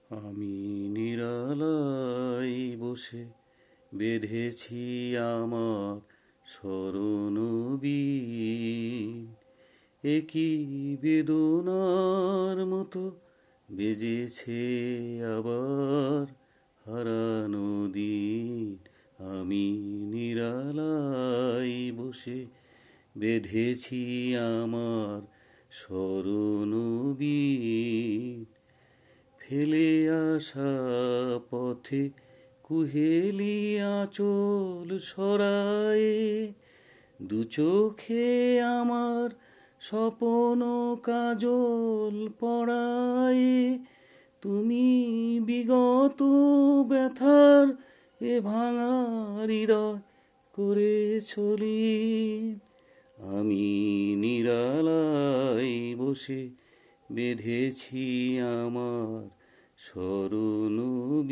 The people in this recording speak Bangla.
আমি নিরালায় বসে বেঁধেছি আমার স্মরণবীণ, একই বেদনার মতো বেজেছে আবার হারানো দিন। আমি নিরালায় বসে বেঁধেছি আমার স্মরণবীণ, ফেলে আসা পথে কুহেলি আঁচল সরায়ে দু চোখে আমার স্বপন কাজল পড়ায়ে তুমি বিগত ব্যথার এ ভাঙা হৃদয় করে চলি। আমি নিরালায় বসে বেঁধেছি আমার স্মরণবীণ।